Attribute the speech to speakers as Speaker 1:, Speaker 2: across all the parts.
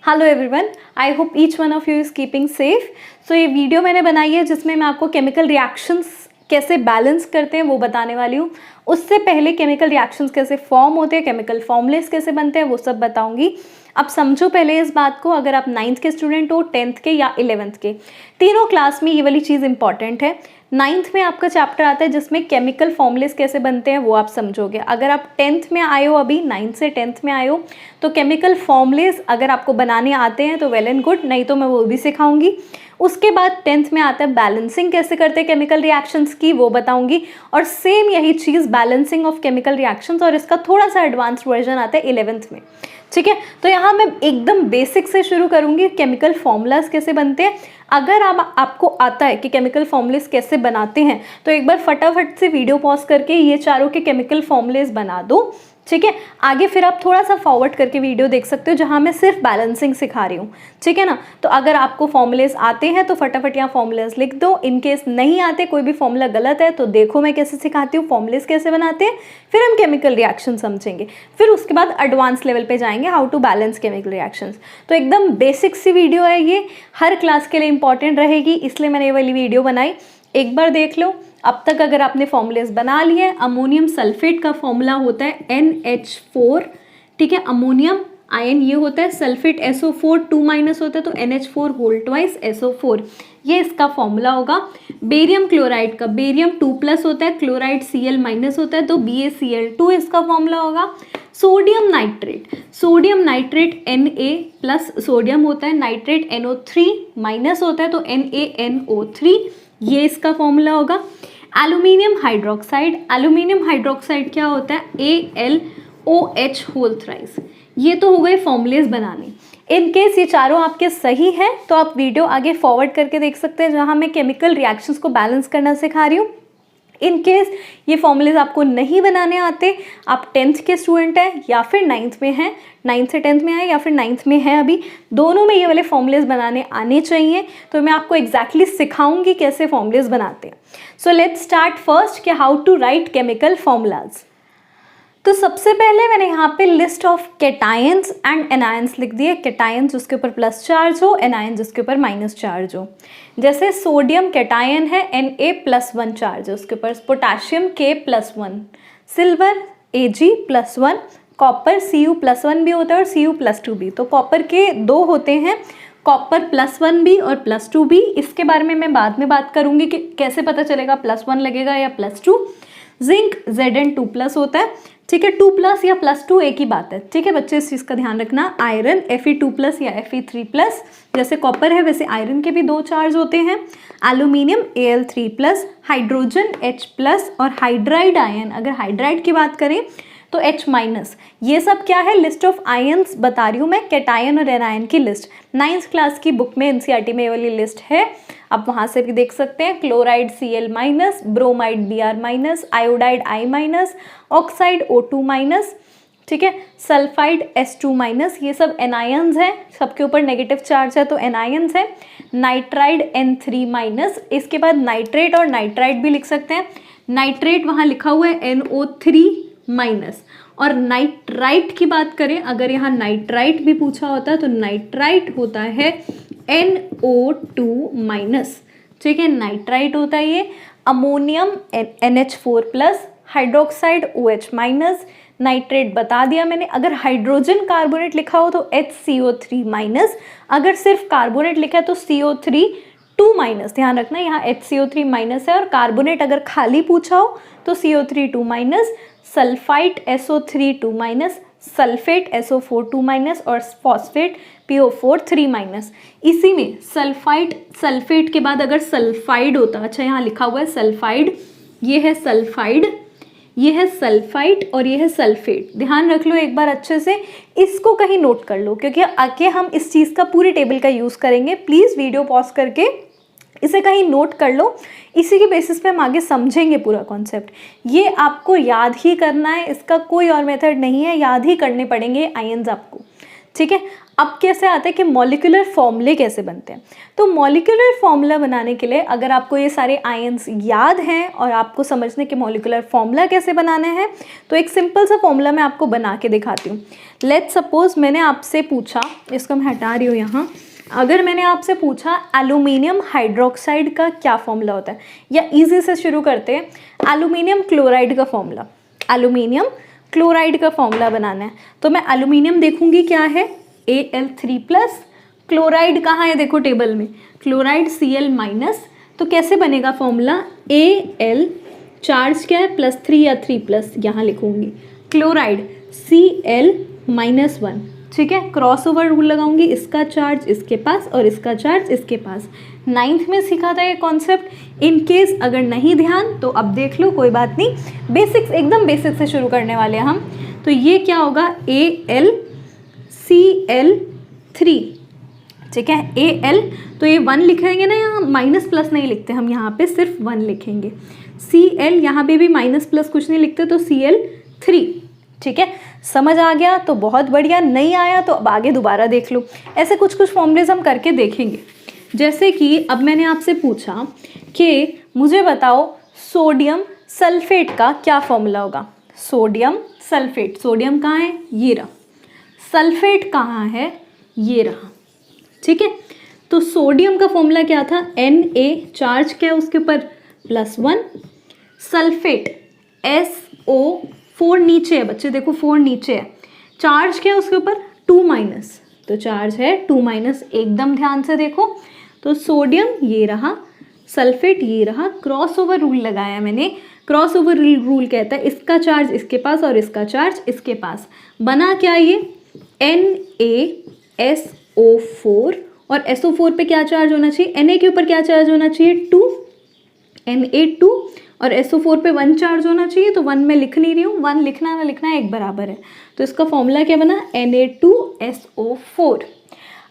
Speaker 1: Hello everyone, I hope each one of you is keeping safe. So ये video मैंने बनाई है जिसमें मैं आपको केमिकल रिएक्शंस कैसे बैलेंस करते हैं वो बताने वाली हूँ। उससे पहले केमिकल रिएक्शंस कैसे फॉर्म होते हैं, केमिकल फॉर्मुलेस कैसे बनते हैं वो सब बताऊंगी। अब समझो पहले इस बात को, अगर आप 9th के स्टूडेंट हो, 10th के या 11th के, तीनों क्लास में ये वाली चीज़ इंपॉर्टेंट है। 9th में आपका चैप्टर आता है जिसमें केमिकल फॉर्मुलेस कैसे बनते हैं वो आप समझोगे। अगर आप 10th में आए हो, अभी 9th से 10th में आए हो, तो केमिकल फॉर्मुलेस अगर आपको बनाने आते हैं तो वेल एंड गुड, नहीं तो मैं वो भी सिखाऊंगी। उसके बाद 10th में आता है बैलेंसिंग कैसे करते हैं केमिकल रिएक्शंस की, वो बताऊंगी। और सेम यही चीज़ बैलेंसिंग ऑफ केमिकल रिएक्शंस, और इसका थोड़ा सा एडवांस्ड वर्जन आता है 11th में। ठीक है, तो यहाँ मैं एकदम बेसिक से शुरू करूँगी, केमिकल फॉर्मूलाज कैसे बनते हैं। अगर आपको आता है कि केमिकल फॉर्मुलेस कैसे बनाते हैं तो एक बार फटाफट से वीडियो पॉज करके ये चारों के केमिकल फॉर्मुलेस बना दो। ठीक है, आगे फिर आप थोड़ा सा फॉरवर्ड करके वीडियो देख सकते हो जहाँ मैं सिर्फ बैलेंसिंग सिखा रही हूँ। ठीक है ना, तो अगर आपको फॉर्मुलेस आते हैं तो फटाफट यहाँ फॉर्मुलेस लिख दो। इन केस नहीं आते, कोई भी फॉर्मूला गलत है, तो देखो मैं कैसे सिखाती हूँ, फॉर्मुलेस कैसे बनाते हैं, फिर हम केमिकल रिएक्शन समझेंगे। फिर उसके बाद एडवांस लेवल पे जाएंगे, how to balance chemical reactions. तो एकदम बेसिक सी वीडियो है ये, हर क्लास के लिए इंपॉर्टेंट रहेगी, इसलिए मैंने ये वाली वीडियो बनाई। एक बार देख लो। अब तक अगर आपने फॉर्मुलेस बना लिए, अमोनियम सल्फेट का फॉर्मूला होता है NH4। ठीक है, अमोनियम आयन ये होता है, सल्फेट SO4 2 माइनस होता है तो NH4 होल ट्वाइस SO4, ये इसका फॉर्मूला होगा। बेरियम क्लोराइड का बेरियम 2 प्लस होता है, क्लोराइड Cl माइनस होता है तो BaCl2 इसका फॉर्मूला होगा। Sodium nitrate Na plus sodium होता है, नाइट्रेट NO3 माइनस होता है तो NaNO3, ये इसका फॉर्मूला होगा। एल्यूमिनियम हाइड्रोक्साइड क्या होता है, AlOH होल थ्राइस। ये तो हो गए फॉर्मुलेस बनाने। इन केस ये चारों आपके सही हैं तो आप वीडियो आगे फॉरवर्ड करके देख सकते हैं जहां मैं केमिकल रिएक्शंस को बैलेंस करना सिखा रही हूँ। इन केस ये फॉर्मुलेस आपको नहीं बनाने आते, आप 10th के स्टूडेंट हैं या फिर 9th में हैं, 9th से 10th में आए या फिर 9th में हैं, अभी दोनों में ये वाले फॉर्मुलेस बनाने आने चाहिए। तो मैं आपको एग्जैक्टली सिखाऊंगी कैसे फॉर्मुलेस बनाते हैं। सो लेट्स स्टार्ट फर्स्ट कि how to write chemical formulas. तो सबसे पहले मैंने यहाँ पे list of cations and anions लिख दिए। कैटायंस जिसके ऊपर प्लस चार्ज हो, एनायन जिसके ऊपर माइनस चार्ज हो। जैसे सोडियम कैटायन है, Na+1 चार्ज है उसके ऊपर, potassium K+1, silver Ag+1, copper Cu+1 भी होता है और Cu+2 भी। तो कॉपर के दो होते हैं, कॉपर +1 भी और +2 भी। इसके बारे में मैं बाद में बात करूंगी कि कैसे पता चलेगा +1 लगेगा या +2। जिंक Zn2+ होता है। ठीक है, 2+ या +2 एक ही बात है। ठीक है बच्चे, इस चीज़ का ध्यान रखना। आयरन Fe2+ या Fe3+, जैसे कॉपर है वैसे आयरन के भी 2 चार्ज होते हैं। एल्यूमिनियम Al3+, हाइड्रोजन H+, और हाइड्राइड आयन, अगर हाइड्राइड की बात करें तो H-। ये सब क्या है, लिस्ट ऑफ आयन्स बता रही हूँ मैं, कैटायन और एनायन की लिस्ट। 9th क्लास की बुक में NCERT में ये वाली लिस्ट है, आप वहाँ से भी देख सकते हैं। Chloride Cl-, bromide Br-, iodide I-, oxide O2-। ठीक है, सल्फाइड S2-, ये सब एनायंस हैं, सबके ऊपर नेगेटिव चार्ज है तो एनायंस है। नाइट्राइड N3-, इसके बाद नाइट्रेट और नाइट्राइड भी लिख सकते हैं। नाइट्रेट वहाँ लिखा हुआ है NO3-। और नाइट्राइट की बात करें, अगर यहाँ नाइट्राइट भी पूछा होता है तो नाइट्राइट होता है NO2-। ठीक है, नाइट्राइट होता है ये। Ammonium NH4+, hydroxide OH-, nitrate बता दिया मैंने। अगर हाइड्रोजन कार्बोनेट लिखा हो तो HCO3-, अगर सिर्फ कार्बोनेट लिखा है तो CO3-2-। ध्यान रखना, यहाँ HCO3- है, और कार्बोनेट अगर खाली पूछा हो तो CO3-2-। Sulphite SO3-2-, sulphate SO4-2- और फॉस्फेट PO4-3-। इसी में सल्फेट के बाद अगर सल्फाइड होता, अच्छा यहाँ लिखा हुआ है सल्फाइड, ये है सल्फाइड, ये है सल्फाइड और ये है सल्फेट। ध्यान रख लो एक बार अच्छे से, इसको कहीं नोट कर लो क्योंकि आगे हम इस चीज़ का पूरी टेबल का यूज़ करेंगे। प्लीज़ वीडियो पॉज करके इसे कहीं नोट कर लो, इसी के बेसिस पे हम आगे समझेंगे पूरा कॉन्सेप्ट। ये आपको याद ही करना है, इसका कोई और मेथड नहीं है, याद ही करने पड़ेंगे आयन्स आपको। ठीक है। अब कैसे आता है कि मॉलिक्यूलर फॉर्मूले कैसे बनते हैं। तो मॉलिक्यूलर फॉर्मूला बनाने के लिए अगर आपको ये सारे आयंस याद हैं और आपको समझने के मॉलिक्यूलर फॉर्मूला कैसे बनाने हैं, तो एक सिंपल सा फॉर्मूला मैं आपको बना के दिखाती हूँ। लेट्स सपोज मैंने आपसे पूछा, इसको मैं हटा रही हूँ यहाँ, अगर मैंने आपसे पूछा एल्यूमिनियम हाइड्रोक्साइड का क्या फॉर्मूला होता है, या इजी से शुरू करते हैं, एल्यूमिनियम क्लोराइड का फॉर्मूला, एल्यूमिनियम क्लोराइड का फॉर्मूला बनाना है। तो मैं एल्यूमिनियम देखूंगी क्या है, Al3+, क्लोराइड कहाँ है देखो टेबल में, क्लोराइड Cl-, तो कैसे बनेगा फॉर्मूला, Al चार्ज क्या है +3 या 3+, यहाँ लिखूंगी, क्लोराइड Cl-1, ठीक है। क्रॉस ओवर रूल लगाऊंगी, इसका चार्ज इसके पास और इसका चार्ज इसके पास। 9th में सीखा था ये कॉन्सेप्ट, इन केस अगर नहीं ध्यान तो अब देख लो, कोई बात नहीं, बेसिक्स एकदम बेसिक से शुरू करने वाले हैं हम। तो ये क्या होगा, AlCl3, ठीक है। Al तो ये 1 लिखेंगे ना, यहाँ माइनस प्लस नहीं लिखते हम, यहाँ पे सिर्फ 1 लिखेंगे। Cl यहाँ पे भी माइनस प्लस कुछ नहीं लिखते, तो Cl3, ठीक है। समझ आ गया तो बहुत बढ़िया, नहीं आया तो अब आगे दोबारा देख लो। ऐसे कुछ कुछ फॉर्मूलेज हम करके देखेंगे। जैसे कि अब मैंने आपसे पूछा कि मुझे बताओ सोडियम सल्फेट का क्या फॉर्मूला होगा। सोडियम सल्फेट, सोडियम कहाँ है, ये रहा, सल्फेट कहाँ है, ये रहा, ठीक है। तो सोडियम का फॉर्मूला क्या था, Na, चार्ज क्या है उसके ऊपर +1, सल्फेट SO4 नीचे है बच्चे, देखो 4 नीचे है, चार्ज क्या है उसके ऊपर 2-, तो चार्ज है 2-, एकदम ध्यान से देखो। तो सोडियम ये रहा, सल्फेट ये रहा, क्रॉस ओवर रूल लगाया मैंने। क्रॉस ओवर रूल कहता है इसका चार्ज इसके पास और इसका चार्ज इसके पास, बना क्या ये NaSO4, और SO4 पे क्या चार्ज होना चाहिए, Na के ऊपर क्या चार्ज होना चाहिए 2, Na2, और SO4 पे 1 चार्ज होना चाहिए, तो 1 मैं लिख नहीं रही हूँ, 1 लिखना ना लिखना एक बराबर है। तो इसका फॉर्मूला क्या बना, Na2SO4।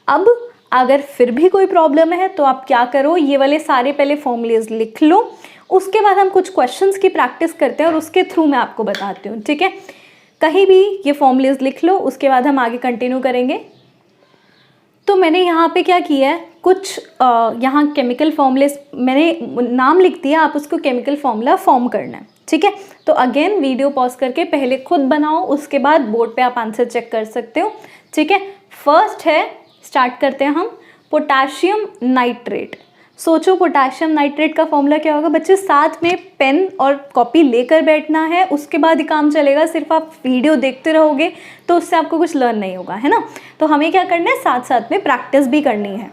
Speaker 1: अब अगर फिर भी कोई प्रॉब्लम है तो आप क्या करो, ये वाले सारे पहले फॉर्मूलेज लिख लो, उसके बाद हम कुछ क्वेश्चंस की प्रैक्टिस करते हैं और उसके थ्रू मैं आपको बताती हूँ, ठीक है। कहीं भी ये फॉर्मूलेज लिख लो, उसके बाद हम आगे कंटिन्यू करेंगे। तो मैंने यहाँ पे क्या किया है, कुछ यहाँ केमिकल फॉर्मूलेज मैंने नाम लिख दिया, आप उसको केमिकल फॉर्मूला फॉर्म करना है, ठीक है। तो अगेन वीडियो पॉज करके पहले खुद बनाओ, उसके बाद बोर्ड पे आप आंसर चेक कर सकते हो, ठीक है। फर्स्ट है, स्टार्ट करते हैं हम, पोटाशियम नाइट्रेट। सोचो पोटाशियम नाइट्रेट का फॉर्मूला क्या होगा बच्चे, साथ में पेन और कॉपी लेकर बैठना है, उसके बाद ही काम चलेगा। सिर्फ आप वीडियो देखते रहोगे तो उससे आपको कुछ लर्न नहीं होगा, है ना। तो हमें क्या करना है, साथ साथ में प्रैक्टिस भी करनी है।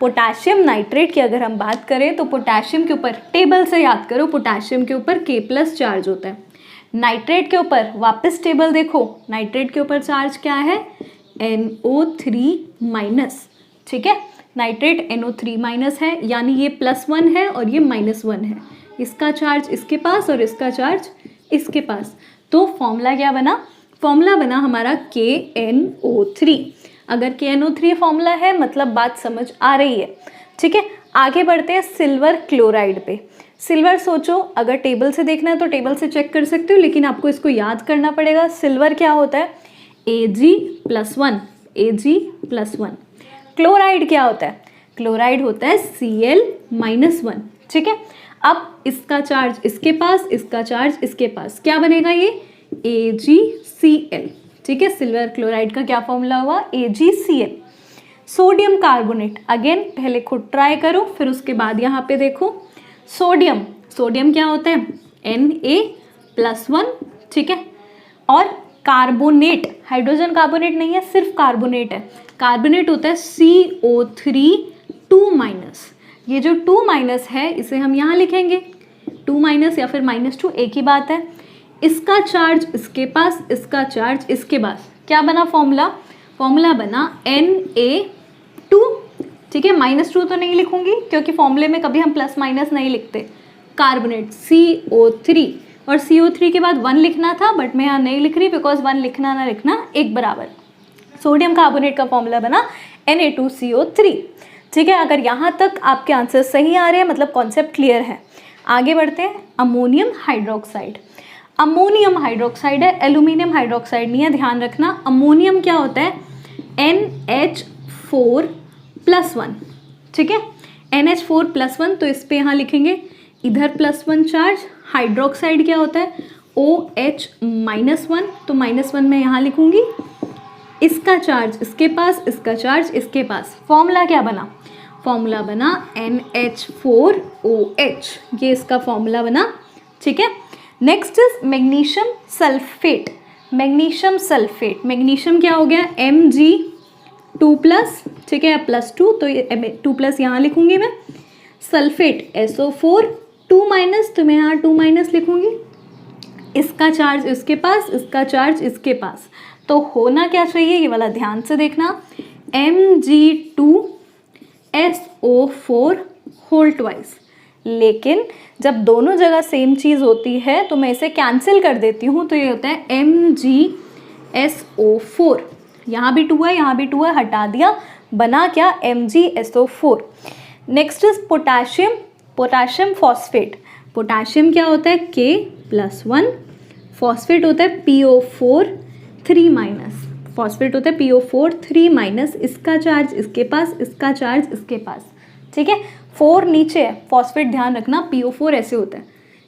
Speaker 1: पोटाशियम नाइट्रेट की अगर हम बात करें तो पोटाशियम के ऊपर टेबल से याद करो, पोटाशियम के ऊपर K+ चार्ज होता है। नाइट्रेट के ऊपर वापस टेबल देखो, नाइट्रेट के ऊपर चार्ज क्या है NO3-, ठीक है। नाइट्रेट NO3- है, यानी ये +1 है और ये -1 है, इसका चार्ज इसके पास और इसका चार्ज इसके पास। तो फॉर्मूला क्या बना, फॉर्मूला बना हमारा KNO3। अगर KNO3 फॉर्मूला है मतलब बात समझ आ रही है, ठीक है। आगे बढ़ते हैं सिल्वर क्लोराइड पे। सिल्वर सोचो, अगर टेबल से देखना है तो टेबल से चेक कर सकते हो, लेकिन आपको इसको याद करना पड़ेगा। सिल्वर क्या होता है, Ag+1, Ag+1। क्लोराइड क्या होता है, क्लोराइड होता है Cl-1, ठीक है। अब इसका चार्ज इसके पास, इसका चार्ज इसके पास, क्या बनेगा ये AgCl, ठीक है। सिल्वर क्लोराइड का क्या फॉर्मूला हुआ, AgCl। सोडियम कार्बोनेट, अगेन पहले खुद ट्राई करो, फिर उसके बाद यहाँ पे देखो। सोडियम, सोडियम क्या होता है Na+1, ठीक है। और कार्बोनेट, हाइड्रोजन कार्बोनेट नहीं है, सिर्फ कार्बोनेट है। कार्बोनेट होता है CO3(2-). ये जो 2- है इसे हम यहाँ लिखेंगे 2- या फिर -2, एक ही बात है। इसका चार्ज इसके पास, इसका चार्ज इसके पास, क्या बना फॉर्मूला, फॉर्मूला बना Na2, ठीक है। -2 तो नहीं लिखूंगी क्योंकि फॉर्मूले में कभी हम +- नहीं लिखते। कार्बोनेट CO3, और CO3 के बाद 1 लिखना था, बट मैं यहाँ नहीं लिख रही बिकॉज 1 लिखना ना लिखना एक बराबर। सोडियम कार्बोनेट का फॉर्मूला बना Na2CO3, ठीक है। अगर यहाँ तक आपके आंसर सही आ रहे हैं मतलब कॉन्सेप्ट क्लियर है। आगे बढ़ते हैं, अमोनियम हाइड्रोक्साइड। अमोनियम हाइड्रोक्साइड है, एल्यूमिनियम हाइड्रोक्साइड नहीं है, ध्यान रखना। अमोनियम क्या होता है NH4+1, ठीक है, NH4+1, तो इस पे यहाँ लिखेंगे इधर +1 चार्ज। हाइड्रोक्साइड क्या होता है OH-1, तो -1 मैं यहाँ लिखूंगी, इसका चार्ज इसके पास, इसका चार्ज इसके पास। फॉर्मूला क्या बना, फॉर्मूला बना NH4OH, ये इसका फॉर्मूला बना, ठीक है। Next is magnesium sulphate. Magnesium sulphate, magnesium क्या हो गया Mg2+, ठीक है, +2, तो ये 2+ यहाँ लिखूंगी मैं। सल्फेट SO4 2-, तो मैं यहाँ 2- लिखूंगी, इसका चार्ज इसके पास, इसका चार्ज इसके पास। तो होना क्या चाहिए, ये वाला ध्यान से देखना, Mg2SO4 होल ट्वाइस। लेकिन जब दोनों जगह सेम चीज़ होती है तो मैं इसे कैंसिल कर देती हूँ, तो ये होता है MgSO4। यहाँ भी 2 है, यहाँ भी 2 है, हटा दिया, बना क्या MgSO4। Next is potassium, potassium phosphate. Potassium क्या होता है K+1, फॉस्फेट होता है PO4 3-, फॉस्फेट होता है PO4 3-, इसका चार्ज इसके पास, इसका चार्ज इसके पास, ठीक है। 4 नीचे है, फॉस्फेट ध्यान रखना, PO4 ऐसे होता है,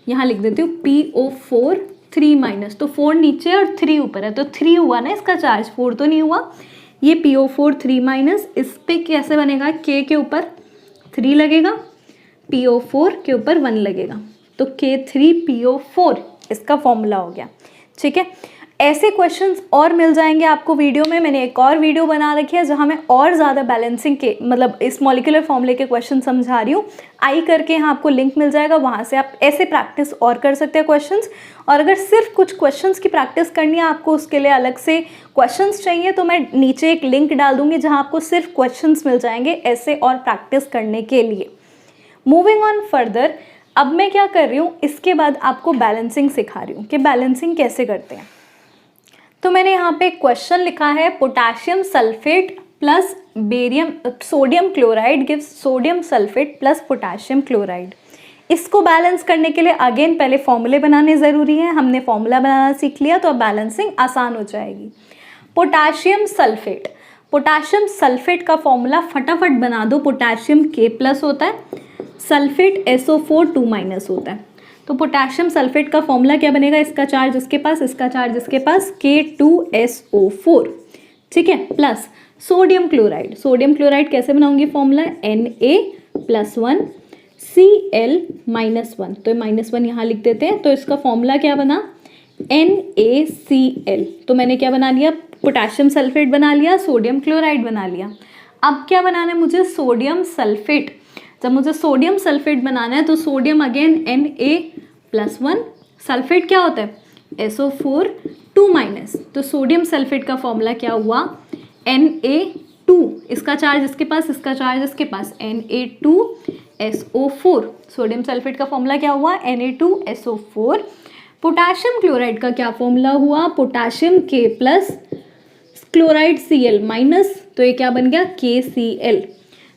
Speaker 1: यहाँ लिख देती हूँ PO4 3-, तो 4 नीचे और 3 ऊपर है, तो 3 हुआ ना इसका चार्ज, 4 तो नहीं हुआ। ये PO4 3-, इस पे कैसे बनेगा, K के ऊपर 3 लगेगा, PO4 के ऊपर 1 लगेगा, तो K3PO4 इसका फॉर्मूला हो गया, ठीक है। ऐसे क्वेश्चंस और मिल जाएंगे आपको वीडियो में। मैंने एक और वीडियो बना रखी है जहाँ मैं और ज़्यादा बैलेंसिंग के मतलब इस मॉलिक्यूलर फॉर्मूले के क्वेश्चन समझा रही हूँ। आई करके यहाँ आपको लिंक मिल जाएगा, वहाँ से आप ऐसे प्रैक्टिस और कर सकते हैं क्वेश्चंस। और अगर सिर्फ कुछ क्वेश्चंस की प्रैक्टिस करनी है आपको, उसके लिए अलग से क्वेश्चंस चाहिए, तो मैं नीचे एक लिंक डाल दूँगी जहाँ आपको सिर्फ क्वेश्चंस मिल जाएंगे ऐसे और प्रैक्टिस करने के लिए। मूविंग ऑन फर्दर, अब मैं क्या कर रही हूँ, इसके बाद आपको बैलेंसिंग सिखा रही हूँ कि बैलेंसिंग कैसे करते हैं। तो मैंने यहाँ पे क्वेश्चन लिखा है, potassium sulphate plus barium sodium chloride gives sodium sulphate plus potassium chloride. इसको बैलेंस करने के लिए अगेन पहले फॉर्मूले बनाने ज़रूरी है। हमने फॉर्मूला बनाना सीख लिया तो अब बैलेंसिंग आसान हो जाएगी। पोटाशियम सल्फेट, पोटाशियम सल्फेट का फॉर्मूला फटाफट बना दो। पोटाशियम K+ होता है, सल्फेट SO4 2- होता है। तो पोटाशियम सल्फेट का फॉर्मूला क्या बनेगा, इसका चार्ज इसके पास, इसका चार्ज इसके पास, K2SO4, ठीक है, plus sodium chloride. Sodium chloride कैसे बनाऊंगी फॉर्मूला, Na+1 Cl-1, तो -1 यहाँ लिख देते हैं। तो इसका फॉर्मूला क्या बना, NaCl। तो मैंने क्या बना लिया, पोटाशियम सल्फेट बना लिया, सोडियम क्लोराइड बना लिया। अब क्या बनाना है मुझे, सोडियम सल्फेट। जब मुझे सोडियम सल्फेट बनाना है तो सोडियम अगेन Na+1, सल्फेट क्या होता है SO4 2-, तो सोडियम सल्फेट का फॉर्मूला क्या हुआ, Na2, इसका चार्ज इसके पास, इसका चार्ज इसके पास, Na2SO4। सोडियम सल्फेट का फॉर्मूला क्या हुआ, Na2SO4। पोटाशियम क्लोराइड का क्या फॉर्मूला हुआ, पोटाशियम K+ क्लोराइड Cl-, तो ये क्या बन गया KCl।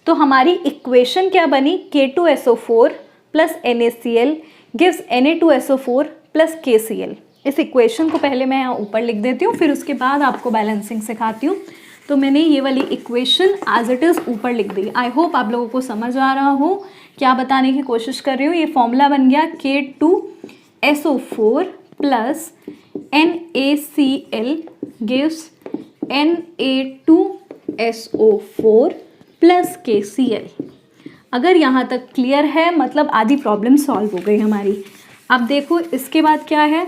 Speaker 1: तो हमारी इक्वेशन क्या बनी, K2SO4 plus NaCl gives Na2SO4 plus KCl। इस इक्वेशन को पहले मैं यहाँ ऊपर लिख देती हूँ, फिर उसके बाद आपको बैलेंसिंग सिखाती हूँ। तो मैंने ये वाली इक्वेशन एज इट इज़ ऊपर लिख दी। आई होप आप लोगों को समझ आ रहा हो क्या बताने की कोशिश कर रही हूँ। ये फॉर्मूला बन गया K2SO4 plus NaCl gives Na2SO4 plus KCl। अगर यहाँ तक क्लियर है मतलब आधी प्रॉब्लम सॉल्व हो गई हमारी। अब देखो इसके बाद क्या है,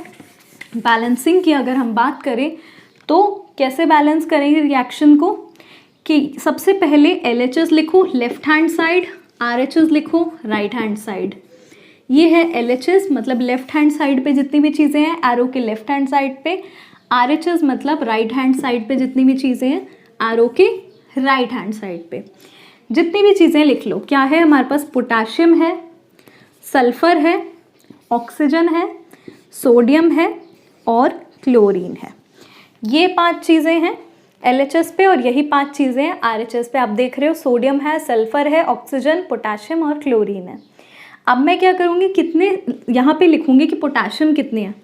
Speaker 1: बैलेंसिंग की अगर हम बात करें तो कैसे बैलेंस करेंगे रिएक्शन को, कि सबसे पहले LHS लिखो लेफ्ट हैंड साइड, RHS लिखो राइट हैंड साइड। ये है LHS मतलब लेफ्ट हैंड साइड पे जितनी भी चीज़ें हैं एरो के लेफ्ट हैंड साइड पे, RHS मतलब राइट हैंड साइड पे जितनी भी चीज़ें हैं एरो के राइट हैंड साइड पे। जितनी भी चीज़ें लिख लो, क्या है हमारे पास, पोटाशियम है, सल्फर है, ऑक्सीजन है, सोडियम है और क्लोरीन है। ये 5 चीज़ें हैं LHS पे और यही 5 चीज़ें हैं RHS पे। आप देख रहे हो सोडियम है, सल्फर है, ऑक्सीजन, पोटाशियम और क्लोरीन है। अब मैं क्या करूँगी, कितने यहाँ पे लिखूँगी कि पोटाशियम कितने हैं,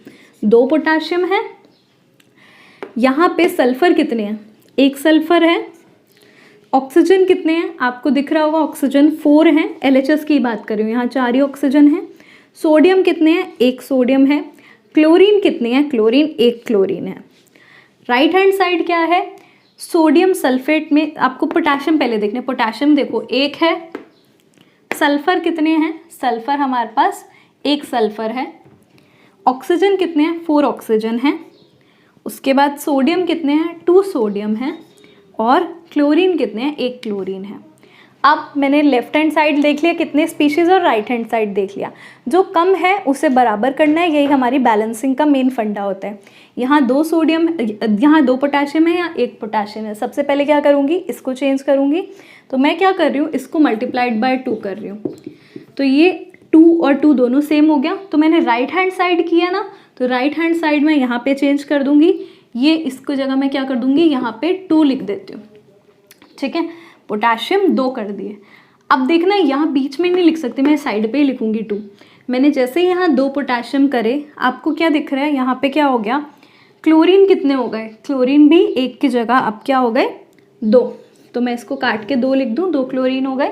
Speaker 1: 2 पोटाशियम है। यहाँ पे सल्फर कितने हैं, 1 सल्फर है। ऑक्सीजन कितने हैं आपको दिख रहा होगा, ऑक्सीजन 4 हैं, LHS की बात कर रही हूँ, यहाँ 4 ही ऑक्सीजन है। सोडियम कितने हैं, 1 सोडियम है। क्लोरीन कितने हैं, क्लोरीन 1 क्लोरीन है। राइट हैंड साइड क्या है, सोडियम सल्फेट में आपको पोटेशियम पहले देखना है, पोटेशियम देखो 1 है। सल्फर कितने हैं, सल्फर हमारे पास 1 सल्फर है। ऑक्सीजन कितने हैं, 4 ऑक्सीजन हैं। उसके बाद सोडियम कितने हैं, 2 सोडियम हैं। और क्लोरीन कितने हैं, 1 क्लोरीन है। अब मैंने लेफ्ट हैंड साइड देख लिया कितने स्पीशीज और राइट हैंड साइड देख लिया। जो कम है उसे बराबर करना है, यही हमारी बैलेंसिंग का मेन फंडा होता है। यहाँ 2 सोडियम, यहाँ 2 पोटेशियम है, यहाँ 1 पोटेशियम है। सबसे पहले क्या करूँगी, इसको चेंज करूँगी। तो मैं क्या कर रही हूँ, इसको मल्टीप्लाइड बाय 2 कर रही हूँ। तो ये 2 और 2 दोनों सेम हो गया। तो मैंने राइट हैंड साइड किया ना, तो राइट हैंड साइड में यहाँ पे चेंज कर दूंगी। ये इसको जगह मैं क्या कर दूंगी, यहाँ पे 2 लिख देती हूँ। ठीक है, पोटेशियम 2 कर दिए। अब देखना यहाँ बीच में नहीं लिख सकती, मैं साइड पे ही लिखूंगी 2। मैंने जैसे ही यहाँ 2 पोटेशियम करे, आपको क्या दिख रहा है, यहाँ पे क्या हो गया, क्लोरीन कितने हो गए, क्लोरीन भी 1 की जगह अब क्या हो गए 2। तो मैं इसको काट के 2 लिख दूँ, 2 क्लोरीन हो गए।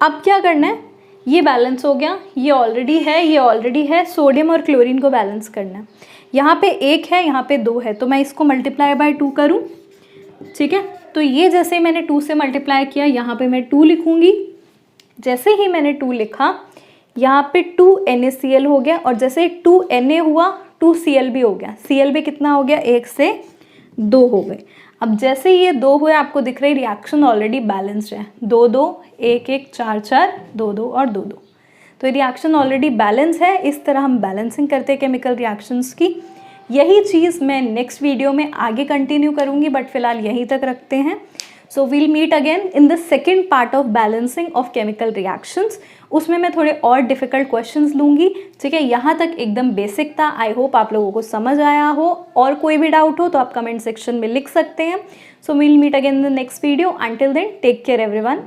Speaker 1: अब क्या करना है, ये बैलेंस हो गया, ये ऑलरेडी है, ये ऑलरेडी है। सोडियम और क्लोरीन को बैलेंस करना है। यहाँ पे 1 है, यहाँ पे 2 है, तो मैं इसको मल्टीप्लाई बाय 2 करूँ। ठीक है, तो ये जैसे मैंने 2 से मल्टीप्लाई किया, यहाँ पे मैं 2 लिखूँगी। जैसे ही मैंने 2 लिखा, यहाँ पे 2 NaCl हो गया, और जैसे 2 Na हुआ 2 Cl भी हो गया। Cl भी कितना हो गया, 1 से 2 हो गए। अब जैसे ये 2 हुए, आपको दिख रही रिएक्शन ऑलरेडी बैलेंस्ड है, 2 2 1 1 4 4 2 2 और 2 2। तो रिएक्शन ऑलरेडी बैलेंस है। इस तरह हम बैलेंसिंग करते हैं केमिकल रिएक्शंस की। यही चीज़ मैं नेक्स्ट वीडियो में आगे कंटिन्यू करूँगी, बट फिलहाल यहीं तक रखते हैं। So we'll meet again in the second part of balancing of chemical reactions. उसमें मैं थोड़े और डिफ़िकल्ट क्वेश्चंस लूँगी। ठीक है, यहाँ तक एकदम बेसिक था। आई होप आप लोगों को समझ आया हो, और कोई भी डाउट हो तो आप कमेंट सेक्शन में लिख सकते हैं। So we'll meet again in the next video. Until then take care everyone.